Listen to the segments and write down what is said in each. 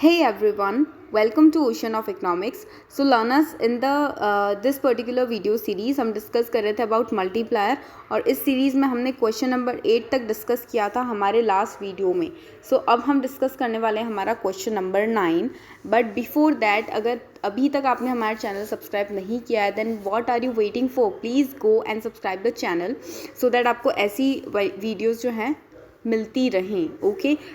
Hey everyone, welcome to Ocean of Economics. So learners, in the this particular video series हम discuss कर रहे थे about multiplier और इस सीरीज़ में हमने क्वेश्चन नंबर 8 तक डिस्कस किया था हमारे लास्ट वीडियो में. सो अब हम डिस्कस करने वाले हैं हमारा question number 9. But before that, अगर अभी तक आपने हमारा चैनल सब्सक्राइब नहीं किया है then what are you waiting for, please go and subscribe the channel so that आपको ऐसी वीडियोज़ जो हैं मिलती रहें.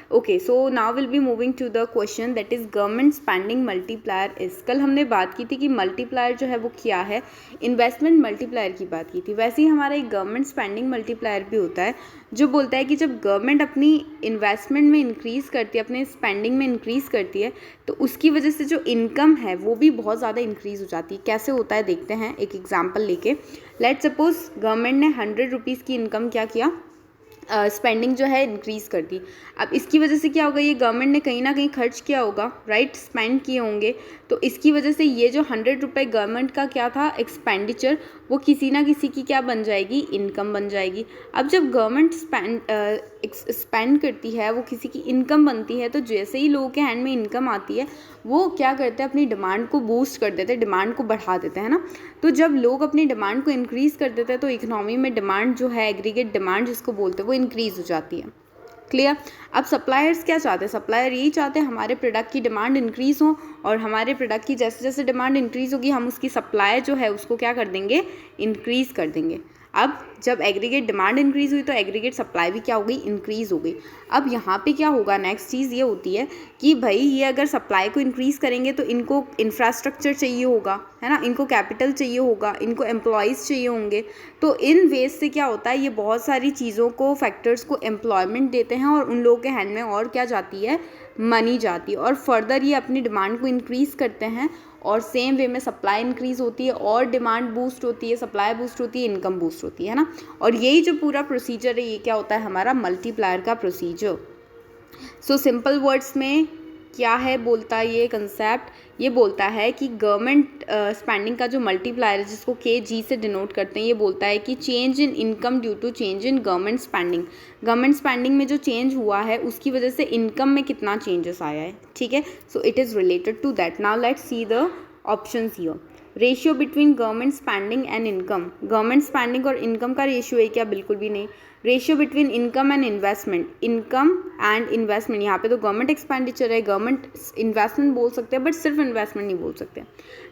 Okay so now will be moving to the question that is government spending multiplier is. कल हमने बात की थी कि मल्टीप्लायर जो है वो क्या है, इन्वेस्टमेंट मल्टीप्लायर की बात की थी. वैसे ही हमारा एक गवर्नमेंट स्पेंडिंग मल्टीप्लायर भी होता है जो बोलता है कि जब गवर्नमेंट अपनी इन्वेस्टमेंट में इंक्रीज़ करती है, अपने स्पेंडिंग में इंक्रीज़ करती है, तो उसकी वजह से जो इनकम है वो भी बहुत ज़्यादा इंक्रीज़ हो जाती है. कैसे होता है देखते हैं एक एग्जाम्पल लेके. लेट्स सपोज गवर्नमेंट ने 100 रुपीज़ की इनकम क्या किया, स्पेंडिंग जो है इंक्रीज़ कर दी. अब इसकी वजह से क्या होगा, ये गवर्नमेंट ने कहीं ना कहीं खर्च किया होगा, राइट, स्पेंड किए होंगे. तो इसकी वजह से ये जो 100 रुपये गवर्नमेंट का क्या था एक्सपेंडिचर, वो किसी ना किसी की क्या बन जाएगी, इनकम बन जाएगी. अब जब गवर्नमेंट स्पेंड करती है, वो किसी की इनकम बनती है, तो जैसे ही लोगों के हैंड में इनकम आती है वो क्या करते हैं, अपनी डिमांड को बूस्ट कर देते हैं, डिमांड को बढ़ा देते हैं ना. तो जब लोग अपनी डिमांड को इंक्रीज़ कर देते हैं तो इकोनॉमी में डिमांड जो है, एग्रीगेट डिमांड जिसको बोलते हैं, वो इंक्रीज़ हो जाती है. क्लियर. अब सप्लायर्स क्या चाहते हैं, सप्लायर यही चाहते हैं हमारे प्रोडक्ट की डिमांड इंक्रीज़ हो, और हमारे प्रोडक्ट की जैसे जैसे डिमांड इंक्रीज़ होगी हम उसकी सप्लाई जो है उसको क्या कर देंगे, इंक्रीज़ कर देंगे. अब जब एग्रीगेट डिमांड इंक्रीज़ हुई तो एग्रीगेट सप्लाई भी क्या हो गई, इंक्रीज़ हो गई. अब यहाँ पे क्या होगा, नेक्स्ट चीज़ ये होती है कि भाई ये अगर सप्लाई को इंक्रीज़ करेंगे तो इनको इंफ्रास्ट्रक्चर चाहिए होगा, है ना, इनको कैपिटल चाहिए होगा, इनको एम्प्लॉयज़ चाहिए होंगे. तो इन वेज से क्या होता है, ये बहुत सारी चीज़ों को, फैक्टर्स को एम्प्लॉयमेंट देते हैं और उन लोगों के हैंड में और क्या जाती है, मनी जाती है, और फर्दर ये अपनी डिमांड को इंक्रीज़ करते हैं और सेम वे में सप्लाई इंक्रीज़ होती है और डिमांड बूस्ट होती है, सप्लाई बूस्ट होती है, इनकम बूस्ट होती है ना. और यही जो पूरा प्रोसीजर है ये क्या होता है, हमारा मल्टीप्लायर का प्रोसीजर. सो सिंपल वर्ड्स में क्या है बोलता है ये कंसेप्ट, ये बोलता है कि गवर्नमेंट स्पेंडिंग का जो मल्टीप्लायर है जिसको KG से डिनोट करते हैं, ये बोलता है कि change in income due to change in government spending. Government spending में जो चेंज हुआ है उसकी वजह से इनकम में कितना चेंजेस आया है, ठीक है. So it is related to that. Now let's see the options here. Ratio between government spending and income. Government spending और इनकम का रेशियो है क्या, बिल्कुल भी नहीं. Ratio between income and investment. Income and investment, यहाँ पे तो गवर्नमेंट एक्सपेंडिचर है, गवर्नमेंट इन्वेस्टमेंट बोल सकते हैं बट सिर्फ इन्वेस्टमेंट नहीं बोल सकते.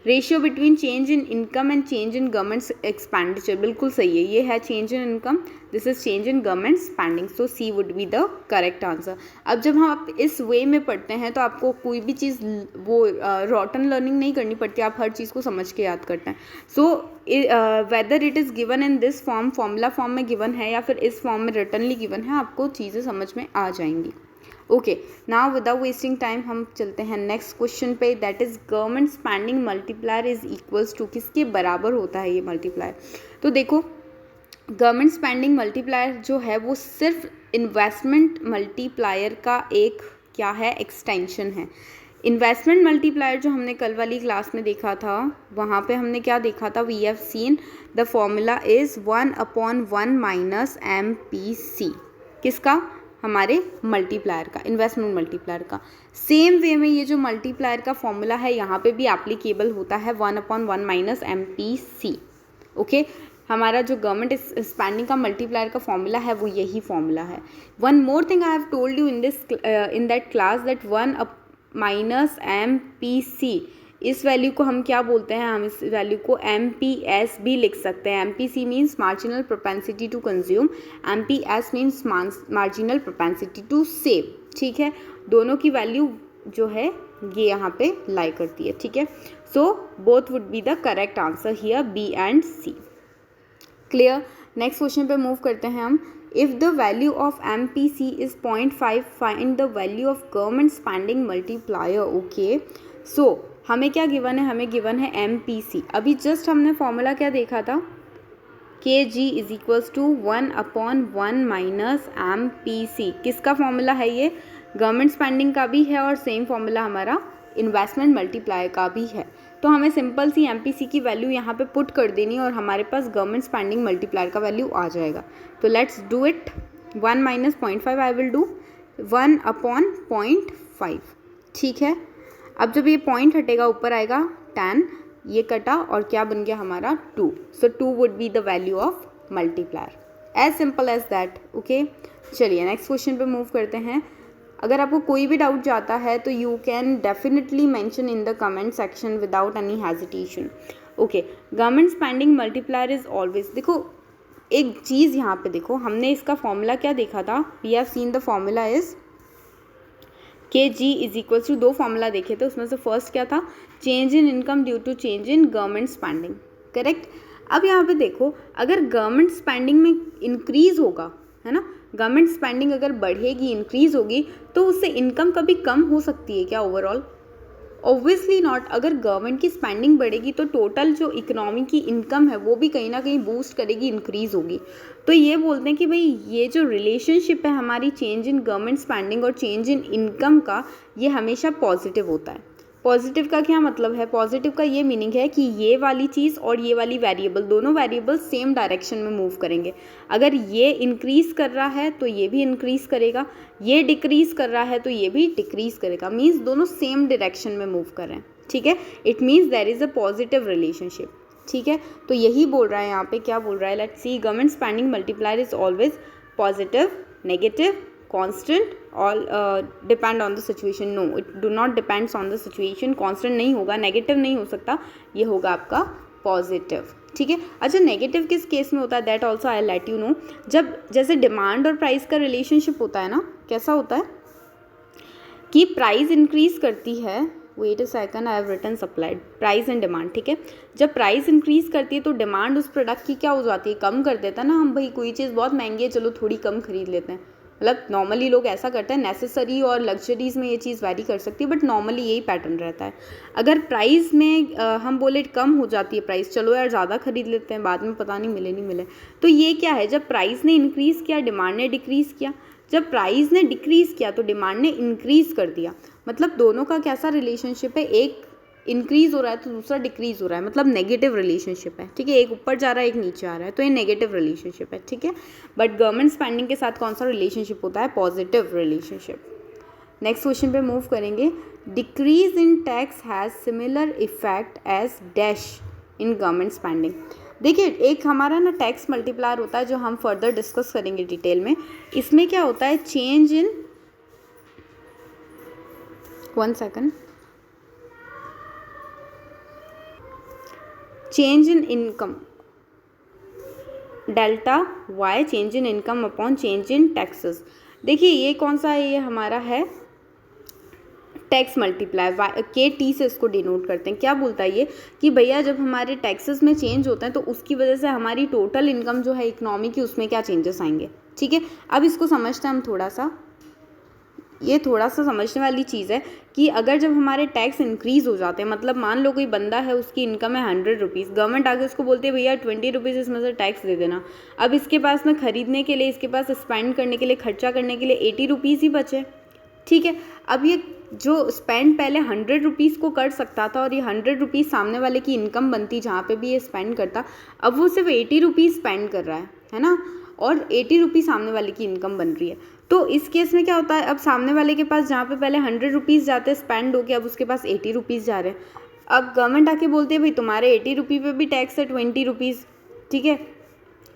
Ratio between change in income and change in government expenditure, बिल्कुल सही है, ये है change in income, this is change in government spending. So C would be the correct answer. अब जब हम आप इस वे में पढ़ते हैं तो आपको कोई भी चीज़ वो रॉटन लर्निंग नहीं करनी पड़ती, आप हर चीज़ को समझ के याद करते हैं. So whether it is given in this form, formula form में गिवन है या फिर इस फॉर्म में रिटनली गिवन है, आपको चीज़ें समझ में आ जाएंगी. Okay, now without wasting time हम चलते हैं नेक्स्ट क्वेश्चन पे, that is government spending multiplier is equals to, किसके बराबर होता है ये मल्टीप्लायर. तो देखो, गवर्नमेंट स्पेंडिंग मल्टीप्लायर जो है वो सिर्फ इन्वेस्टमेंट मल्टीप्लायर का एक क्या है, एक्सटेंशन है. इन्वेस्टमेंट मल्टीप्लायर जो हमने कल वाली क्लास में देखा था, वहाँ पे हमने क्या देखा था, we have seen the formula is 1/1 minus MPC. किसका, हमारे मल्टीप्लायर का, इन्वेस्टमेंट मल्टीप्लायर का. सेम वे में ये जो मल्टीप्लायर का फॉर्मूला है यहाँ पे भी एप्लीकेबल होता है, 1/1 माइनस MPC. ओके, हमारा जो गवर्नमेंट स्पेंडिंग का मल्टीप्लायर का फॉर्मूला है वो यही फॉर्मूला है. One more thing I have told you in that class that 1 minus MPC, इस वैल्यू को हम क्या बोलते हैं, हम इस वैल्यू को MPS भी लिख सकते हैं. MPC means marginal propensity to consume, MPS means marginal propensity to save. ठीक है, दोनों की वैल्यू जो है ये यहाँ पे लाई करती है, ठीक है. So both would be the correct answer here, B and C. Clear. Next question पे मूव करते हैं हम. If the value of MPC is 0.5, find the value of government spending multiplier. Okay, so हमें क्या गिवन है, हमें given है MPC. अभी जस्ट हमने फॉर्मूला क्या देखा था, KG is equals to 1/1 minus MPC. किसका फॉर्मूला है ये, गवर्नमेंट स्पेंडिंग का भी है और सेम फॉर्मूला हमारा इन्वेस्टमेंट मल्टीप्लायर का भी है. तो हमें सिंपल सी MPC की वैल्यू यहाँ पे पुट कर देनी और हमारे पास गवर्नमेंट स्पेंडिंग मल्टीप्लायर का वैल्यू आ जाएगा. तो let's do it. 1 minus 0.5 I will do 1/0.5. ठीक है। अब जब ये पॉइंट हटेगा ऊपर आएगा tan, ये कटा और क्या बन गया हमारा 2। So 2 would be the value of multiplier, as simple as that. Okay, चलिए नेक्स्ट क्वेश्चन पे मूव करते हैं। अगर आपको कोई भी डाउट जाता है तो you can definitely mention in the comment section without any hesitation. Okay, government spending multiplier is always, देखो एक चीज़ यहाँ पे देखो, हमने इसका फॉर्मूला क्या देखा था, we have seen the formula is KG is equal to, दो फॉर्मूला देखे थे, उसमें से फर्स्ट क्या था, change in income due to change in government spending, correct. अब यहाँ पे देखो, अगर गवर्नमेंट स्पेंडिंग में इंक्रीज होगा, है ना, गवर्नमेंट स्पेंडिंग अगर बढ़ेगी, इंक्रीज होगी, तो उससे इनकम कभी कम हो सकती है क्या ओवरऑल? Obviously not. अगर गवर्नमेंट की स्पेंडिंग बढ़ेगी तो टोटल जो इकोनॉमी की इनकम है वो भी कहीं ना कहीं बूस्ट करेगी, इंक्रीज होगी। तो ये बोलते हैं कि भाई ये जो रिलेशनशिप है हमारी चेंज इन गवर्नमेंट स्पेंडिंग और चेंज इन इनकम का, ये हमेशा पॉजिटिव होता है। पॉजिटिव का क्या मतलब है? पॉजिटिव का ये मीनिंग है कि ये वाली चीज़ और ये वाली वेरिएबल, दोनों वेरिएबल सेम डायरेक्शन में मूव करेंगे। अगर ये इंक्रीज़ कर रहा है तो ये भी इंक्रीज़ करेगा, ये डिक्रीज़ कर रहा है तो ये भी डिक्रीज़ करेगा, मीन्स दोनों सेम डायरेक्शन में मूव कर रहे हैं, ठीक है। It means there is a positive relationship, ठीक है। तो यही बोल रहा है यहाँ पे, क्या बोल रहा है, let's see, government spending multiplier is always positive, negative, constant, all depend on the situation। no, it do not depends on the situation। constant नहीं होगा, नेगेटिव नहीं हो सकता, ये होगा आपका पॉजिटिव, ठीक है। अच्छा, नेगेटिव किस केस में होता है, that also I let you know. जब जैसे डिमांड और प्राइस का रिलेशनशिप होता है ना, कैसा होता है कि प्राइस इंक्रीज करती है, wait a second, I have written supplied, price and demand, ठीक है। जब प्राइस इंक्रीज करती है तो डिमांड उस प्रोडक्ट की क्या हो जाती है, कम कर देता है ना। हम भाई कोई चीज़ बहुत महंगी है, चलो थोड़ी कम खरीद लेते हैं, मतलब नॉर्मली लोग ऐसा करते हैं। नेसेसरी और लग्जरीज़ में ये चीज़ वैरी कर सकती है, बट नॉर्मली यही पैटर्न रहता है। अगर प्राइस में हम बोले कम हो जाती है प्राइस, चलो यार ज़्यादा खरीद लेते हैं, बाद में पता नहीं मिले नहीं मिले, तो ये क्या है, जब प्राइस ने इंक्रीज़ किया डिमांड ने डिक्रीज़ किया, जब प्राइस ने डिक्रीज़ किया तो डिमांड ने इंक्रीज़ कर दिया। मतलब दोनों का कैसा रिलेशनशिप है, एक इंक्रीज हो रहा है तो दूसरा डिक्रीज हो रहा है, मतलब नेगेटिव रिलेशनशिप है, ठीक है। एक ऊपर जा रहा है एक नीचे आ रहा है, तो ये नेगेटिव रिलेशनशिप है, ठीक है। बट गवर्नमेंट स्पेंडिंग के साथ कौन सा रिलेशनशिप होता है, पॉजिटिव रिलेशनशिप। नेक्स्ट क्वेश्चन पे मूव करेंगे। Decrease in tax has similar effect as dash in government spending. देखिए, एक हमारा ना टैक्स मल्टीप्लायर होता है जो हम फर्दर डिस्कस करेंगे डिटेल में। इसमें क्या होता है, change in, one second, change in income, delta Y change in income upon change in taxes. देखिए ये कौन सा है, ये हमारा है टैक्स मल्टीप्लायर, KT से इसको डिनोट करते हैं। क्या बोलता है ये कि भैया जब हमारे टैक्सेस में चेंज होता है तो उसकी वजह से हमारी टोटल इनकम जो है इकोनॉमी की, उसमें क्या चेंजेस आएंगे, ठीक है। अब इसको समझते हैं हम थोड़ा सा, ये थोड़ा सा समझने वाली चीज़ है कि अगर जब हमारे टैक्स इंक्रीज़ हो जाते हैं, मतलब मान लो कोई बंदा है उसकी इनकम है 100 रुपीज़, गवर्नमेंट आगे उसको बोलती है भैया 20 रुपीज़ इसमें से टैक्स दे देना। अब इसके पास में ख़रीदने के लिए, इसके पास स्पेंड करने के लिए, खर्चा करने के लिए 80 रुपीज़ ही बचे, ठीक है। अब ये जो स्पेंड पहले 100 रुपीज़ को कर सकता था और ये 100 रुपीज़ सामने वाले की इनकम बनती जहाँ पे भी ये स्पेंड करता, अब वो सिर्फ 80 रुपीज़ स्पेंड कर रहा है ना, और 80 रुपीज़ सामने वाले की इनकम बन रही है। तो इस केस में क्या होता है, अब सामने वाले के पास जहाँ पे पहले 100 रुपीज़ जाते स्पेंड होके, अब उसके पास 80 रुपीज़ जा रहे हैं। अब गवर्नमेंट आके बोलती है भाई तुम्हारे 80 रुपये पे भी टैक्स है 20 रुपीज़, ठीक है।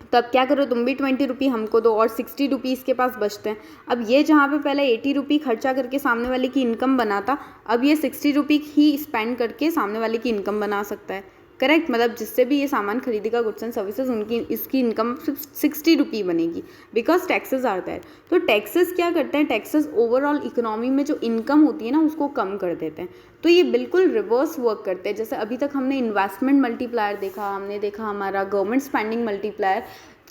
तो अब क्या करो, तुम भी 20 रुपये हमको दो और 60 रुपीज़ के पास बचते हैं। अब ये जहाँ पे पहले 80 रुपये खर्चा करके सामने वाले की इनकम बनाता, अब ये 60 रुपये ही स्पेंड करके सामने वाले की इनकम बना सकता है, करेक्ट। मतलब जिससे भी ये सामान खरीदेगा, गुड्स एंड सर्विसेज, उनकी इसकी इनकम 60 रुपये बनेगी, बिकॉज टैक्सेस आर देयर। तो टैक्सेस क्या करते हैं, टैक्सेस ओवरऑल इकोनॉमी में जो इनकम होती है ना उसको कम कर देते हैं। तो ये बिल्कुल रिवर्स वर्क करते हैं। जैसे अभी तक हमने इन्वेस्टमेंट मल्टीप्लायर देखा, हमने देखा हमारा गवर्नमेंट स्पेंडिंग मल्टीप्लायर,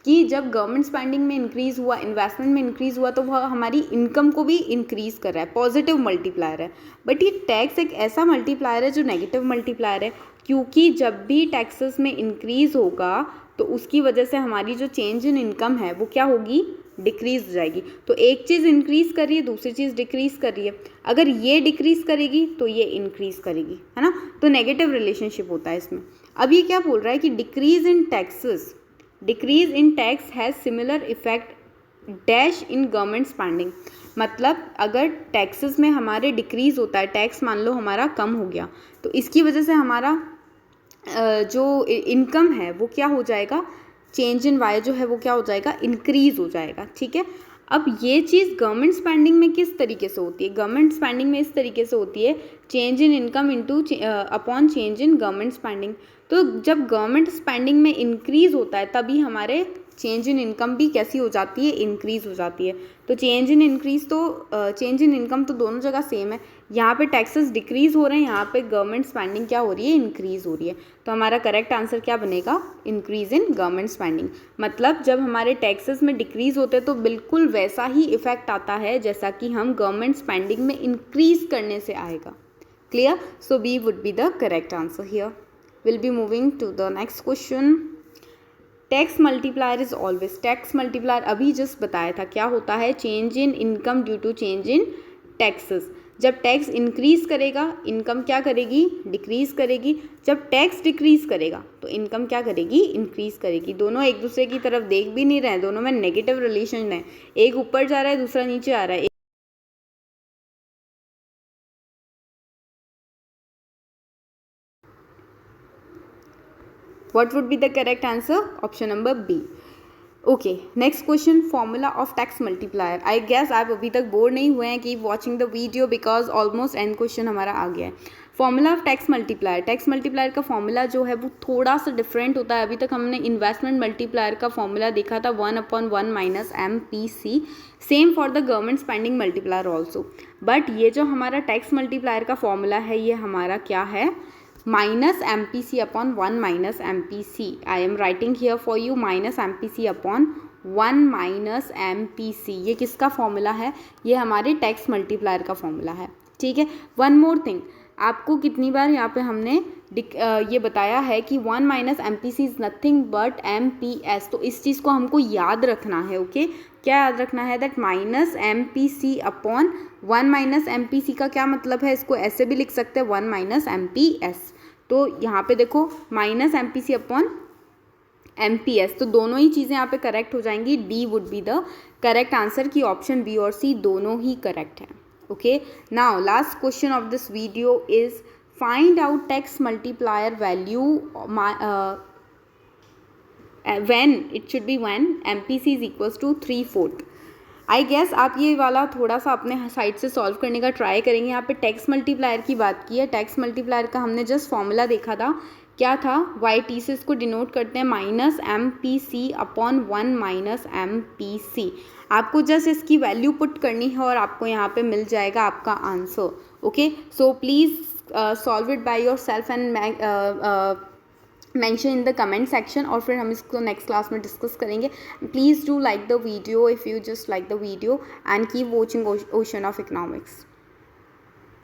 कि जब गवर्नमेंट स्पेंडिंग में इंक्रीज़ हुआ, इन्वेस्टमेंट में इंक्रीज़ हुआ, तो वह हमारी इनकम को भी इंक्रीज़ कर रहा है, पॉजिटिव मल्टीप्लायर है। बट ये टैक्स एक ऐसा मल्टीप्लायर है जो नेगेटिव मल्टीप्लायर है, क्योंकि जब भी टैक्सेस में इंक्रीज़ होगा तो उसकी वजह से हमारी जो चेंज इन इनकम है वो क्या होगी, डिक्रीज़ हो जाएगी। तो एक चीज़ इंक्रीज़ कर रही है, दूसरी चीज़ डिक्रीज़ कर रही है। अगर ये डिक्रीज़ करेगी तो ये इंक्रीज़ करेगी, है ना। तो नेगेटिव रिलेशनशिप होता है इसमें। अब ये क्या बोल रहा है कि decrease in taxes, decrease in tax has similar effect dash in government spending. मतलब अगर टैक्सेस में हमारे डिक्रीज़ होता है, टैक्स मान लो हमारा कम हो गया, तो इसकी वजह से हमारा जो इनकम है वो क्या हो जाएगा, चेंज इन वाई जो है वो क्या हो जाएगा, इंक्रीज़ हो जाएगा। ठीक है, अब ये चीज़ गवर्नमेंट स्पेंडिंग में किस तरीके से होती है, गवर्नमेंट स्पेंडिंग में इस तरीके से होती है, change in income into upon change in government spending. तो जब गवर्नमेंट स्पेंडिंग में इंक्रीज़ होता है तभी हमारे चेंज इन इनकम भी कैसी हो जाती है, इंक्रीज़ हो जाती है। तो चेंज इन इंक्रीज़ तो चेंज इन इनकम तो दोनों जगह सेम है, यहाँ पे टैक्सेस डिक्रीज़ हो रहे हैं, यहाँ पे गवर्नमेंट स्पेंडिंग क्या हो रही है, इंक्रीज़ हो रही है। तो हमारा करेक्ट आंसर क्या बनेगा, इंक्रीज़ इन गवर्नमेंट स्पेंडिंग। मतलब जब हमारे टैक्सेस में डिक्रीज़ होते हैं तो बिल्कुल वैसा ही इफेक्ट आता है जैसा कि हम गवर्नमेंट स्पेंडिंग में इंक्रीज़ करने से आएगा। Clear? So B would be the correct answer here. Will be moving to the next question. Tax multiplier is always, tax multiplier अभी जस्ट बताया था क्या होता है, change in income due to change in taxes. जब tax increase करेगा income क्या करेगी, डिक्रीज़ करेगी। जब टैक्स डिक्रीज़ करेगा तो इनकम क्या करेगी, इंक्रीज़ करेगी। दोनों एक दूसरे की तरफ देख भी नहीं रहे हैं, दोनों में नेगेटिव रिलेशन है, एक ऊपर जा रहा है दूसरा नीचे आ रहा है। What would be the correct answer? Option number B. Okay, next question, formula of tax multiplier. I guess आप अभी तक बोर नहीं हुए हैं, keep watching the video because almost end question हमारा आ गया है। Formula of tax multiplier, tax multiplier का फॉर्मूला जो है वो थोड़ा सा डिफरेंट होता है। अभी तक हमने इन्वेस्टमेंट मल्टीप्लायर का फॉर्मूला देखा था 1/1 minus MPC, same for the government spending multiplier also. But ये जो हमारा टैक्स मल्टीप्लायर का फॉर्मूला है ये हमारा क्या है, minus MPC upon 1 minus MPC. I am writing here for you minus MPC upon 1 minus MPC. ये किसका फॉर्मूला है, ये हमारे टैक्स मल्टीप्लायर का फॉर्मूला है। ठीक है, वन मोर थिंग, आपको कितनी बार यहाँ पे हमने ये बताया है कि 1 minus MPC is nothing but MPS। तो इस चीज़ को हमको याद रखना है। ओके, क्या याद रखना है, that minus MPC upon 1 minus MPC का क्या मतलब है, इसको ऐसे भी लिख सकते हैं 1 माइनस MPS। तो यहाँ पे देखो माइनस MPC अपॉन MPS, तो दोनों ही चीज़ें यहाँ पे करेक्ट हो जाएंगी। D would be the correct answer, की ऑप्शन बी और सी दोनों ही करेक्ट है। Okay, now last question of this video is find out tax multiplier value when it should be when MPC is equals to 3/4। I guess आप ये वाला थोड़ा सा अपने साइड से सॉल्व करने का ट्राई करेंगे। यहाँ पे टैक्स मल्टीप्लायर की बात की है, टैक्स मल्टीप्लायर का हमने जस्ट फॉर्मूला देखा था, क्या था, YT से इसको डिनोट करते हैं minus MPC upon 1 minus MPC। आपको जस्ट इसकी वैल्यू पुट करनी है और आपको यहाँ पे मिल जाएगा आपका answer. Okay, so please solve it by your self and mention in the comment section, और फिर हम इसको नेक्स्ट क्लास में डिस्कस करेंगे। Please do like the video if you just like the video and keep watching ocean of economics.